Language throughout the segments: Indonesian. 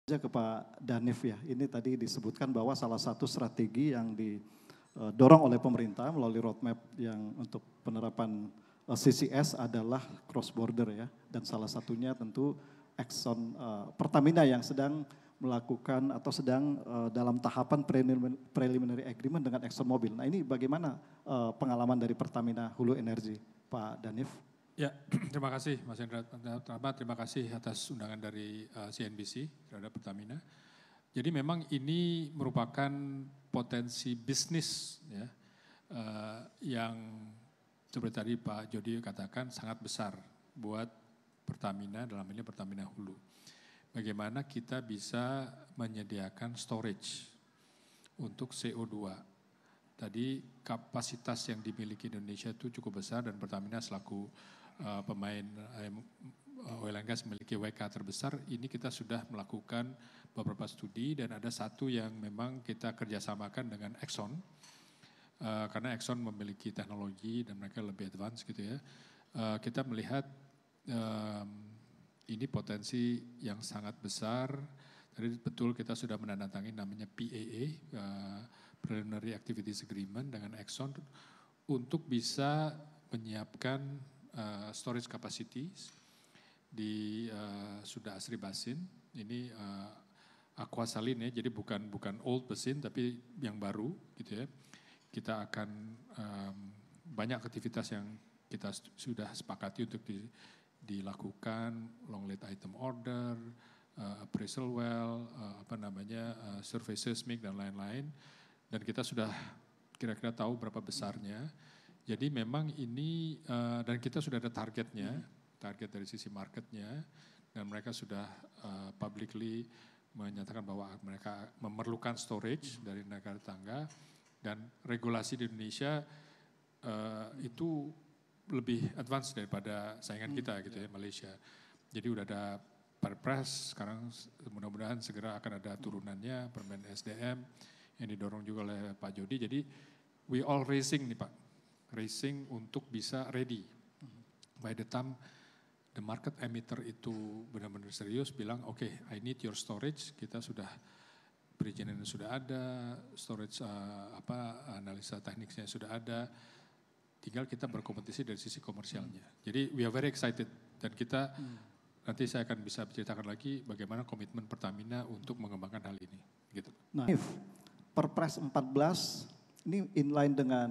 Saja ke Pak Danif ya, ini tadi disebutkan bahwa salah satu strategi yang didorong oleh pemerintah melalui roadmap yang untuk penerapan CCS adalah cross border ya, dan salah satunya tentu Pertamina yang sedang melakukan atau sedang dalam tahapan preliminary agreement dengan ExxonMobil. Nah ini bagaimana pengalaman dari Pertamina Hulu Energi, Pak Danif? Ya, terima kasih Mas Hendra. Terima kasih atas undangan dari CNBC terhadap Pertamina. Jadi memang ini merupakan potensi bisnis ya, yang seperti tadi Pak Jody katakan sangat besar buat Pertamina, dalam ini Pertamina Hulu. Bagaimana kita bisa menyediakan storage untuk CO2. Tadi kapasitas yang dimiliki Indonesia itu cukup besar dan Pertamina selaku pemain oil and gas memiliki WK terbesar, ini kita sudah melakukan beberapa studi dan ada satu yang memang kita kerjasamakan dengan Exxon, karena Exxon memiliki teknologi dan mereka lebih advance gitu ya. Kita melihat ini potensi yang sangat besar. Jadi betul kita sudah menandatangani namanya PAA, Preliminary Activities Agreement dengan Exxon untuk bisa menyiapkan storage capacity di Sunda Asri Basin. Ini aquasalin ya, jadi bukan old basin tapi yang baru gitu ya. Kita akan banyak aktivitas yang kita sudah sepakati untuk dilakukan, long lead item order, appraisal well, survey seismic dan lain-lain. Dan kita sudah kira-kira tahu berapa besarnya. Jadi memang ini, dan kita sudah ada targetnya, target dari sisi marketnya, dan mereka sudah publicly menyatakan bahwa mereka memerlukan storage dari negara tetangga, dan regulasi di Indonesia itu lebih advance daripada saingan kita gitu ya, Malaysia. Jadi udah ada Perpres, sekarang mudah-mudahan segera akan ada turunannya, Permen SDM, yang didorong juga oleh Pak Jody. Jadi we all racing nih Pak. Racing untuk bisa ready. By the time the market emitter itu benar-benar serius bilang, oke, I need your storage, kita sudah perizinan sudah ada, storage analisa tekniknya sudah ada, tinggal kita berkompetisi dari sisi komersialnya. Jadi we are very excited dan kita nanti saya akan bisa berceritakan lagi bagaimana komitmen Pertamina untuk mengembangkan hal ini. Gitu. Nah, Perpres 14 ini inline dengan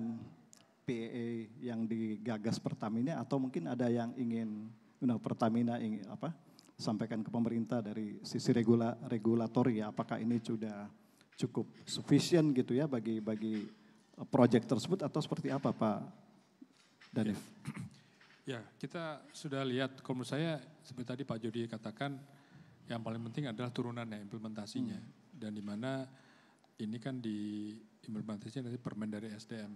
PAA yang digagas Pertamina atau mungkin ada yang ingin Pertamina ingin sampaikan ke pemerintah dari sisi regulatori ya, apakah ini sudah cukup sufficient gitu ya bagi proyek tersebut atau seperti apa Pak Danif? Ya, kita sudah lihat, kalau menurut saya seperti tadi Pak Jody katakan yang paling penting adalah turunannya, implementasinya, dan di mana ini kan di implementasinya dari permen dari SDM.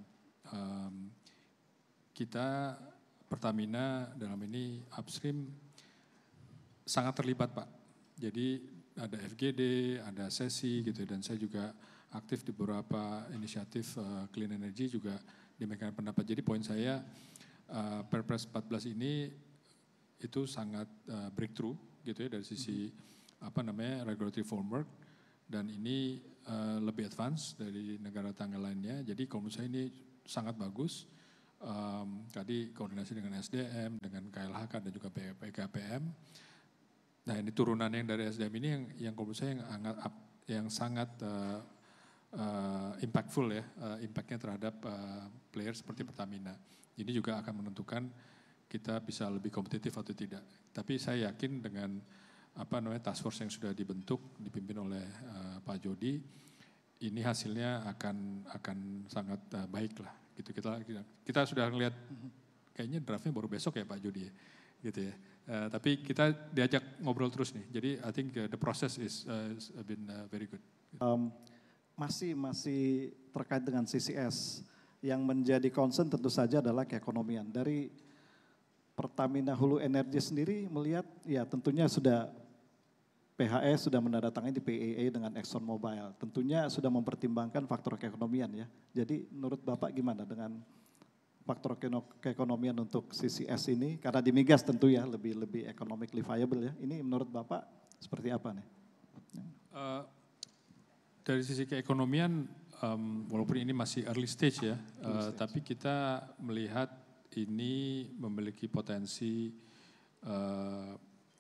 Kita Pertamina dalam ini upstream sangat terlibat Pak. Jadi ada FGD, ada sesi gitu, dan saya juga aktif di beberapa inisiatif clean energy juga demikian pendapat. Jadi poin saya Perpres 14 ini itu sangat breakthrough gitu ya dari sisi regulatory framework, dan ini lebih advance dari negara tetangga lainnya. Jadi kalau menurut saya ini sangat bagus. Tadi koordinasi dengan SDM, dengan KLHK dan juga PKPM. Nah ini turunan yang dari SDM ini yang kalau menurut saya yang sangat impactful ya, impactnya terhadap player seperti Pertamina. Ini juga akan menentukan kita bisa lebih kompetitif atau tidak. Tapi saya yakin dengan task force yang sudah dibentuk, dipimpin oleh Pak Jody, ini hasilnya akan sangat baik lah. Gitu kita sudah melihat, kayaknya draftnya baru besok ya Pak Jody, gitu ya. Tapi kita diajak ngobrol terus nih. Jadi I think the process is been very good. Masih terkait dengan CCS, yang menjadi concern tentu saja adalah keekonomian. Dari Pertamina Hulu Energi sendiri melihat, ya tentunya sudah PHS sudah menandatangani di PAA dengan ExxonMobil. Tentunya sudah mempertimbangkan faktor keekonomian ya. Jadi menurut Bapak gimana dengan faktor keekonomian untuk CCS ini? Karena di migas tentu ya lebih economically viable ya. Ini menurut Bapak seperti apa nih? Eh, dari sisi keekonomian, walaupun ini masih early stage ya, tapi kita melihat ini memiliki potensi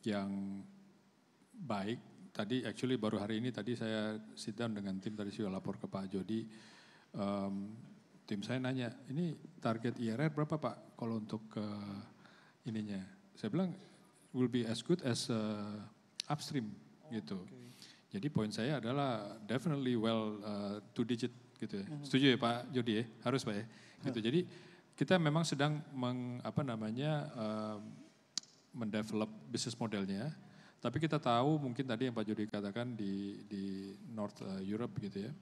yang baik. Tadi actually baru hari ini tadi saya sit down dengan tim, tadi saya lapor ke Pak Jody. Tim saya nanya, ini target IRR berapa Pak kalau untuk ininya? Saya bilang will be as good as upstream gitu. Jadi poin saya adalah definitely well 2 digit gitu ya. Setuju ya Pak Jody ya? Harus Pak ya. Gitu. Jadi kita memang sedang mendevelop bisnis modelnya. Tapi kita tahu mungkin tadi yang Pak Jody katakan di North Europe gitu ya,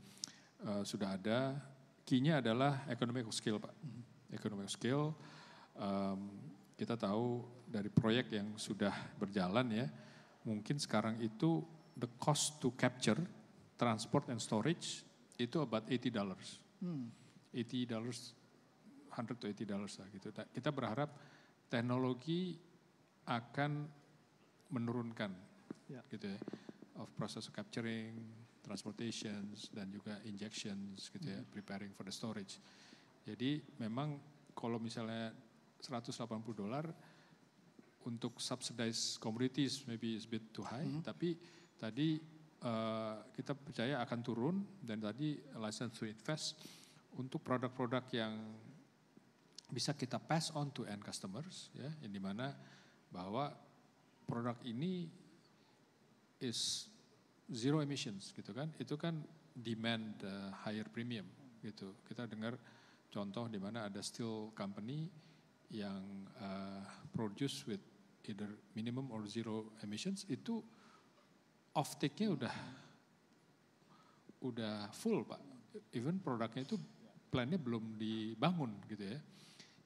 sudah ada, key-nya adalah economic of scale Pak. Economic of scale, kita tahu dari proyek yang sudah berjalan ya, mungkin sekarang itu the cost to capture, transport and storage itu about $80. $80, $100 to $80 lah gitu. Kita berharap teknologi akan menurunkan gitu ya, of process of capturing, transportations dan juga injections gitu ya, preparing for the storage. Jadi memang kalau misalnya $180 untuk subsidized commodities maybe is a bit too high, tapi tadi kita percaya akan turun dan tadi license to invest untuk produk-produk yang bisa kita pass on to end customers ya, yang dimana bahwa produk ini is zero emissions gitu kan, itu kan demand higher premium gitu. Kita dengar contoh di mana ada steel company yang produce with either minimum or zero emissions, itu off-take-nya udah full Pak. Even produknya itu plan-nya belum dibangun gitu ya.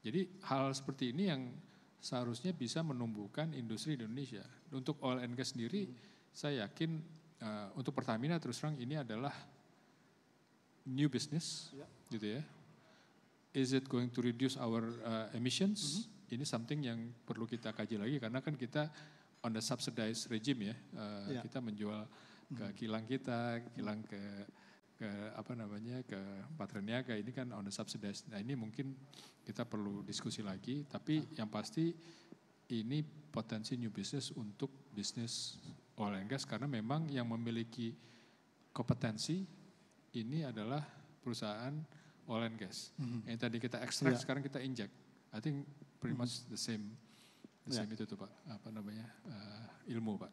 Jadi hal seperti ini yang seharusnya bisa menumbuhkan industri di Indonesia. Untuk oil and gas sendiri, saya yakin untuk Pertamina terus terang ini adalah new business, gitu ya. Is it going to reduce our emissions? Ini something yang perlu kita kaji lagi karena kan kita on the subsidized regime ya. Kita menjual ke kilang kita, kilang ke Patraniaga, ini kan on the subsidized. Nah ini mungkin kita perlu diskusi lagi, tapi yang pasti ini potensi new business untuk bisnis oil and gas karena memang yang memiliki kompetensi ini adalah perusahaan oil and gas. Yang tadi kita extract, sekarang kita inject. I think pretty much the same itu tuh Pak, ilmu Pak.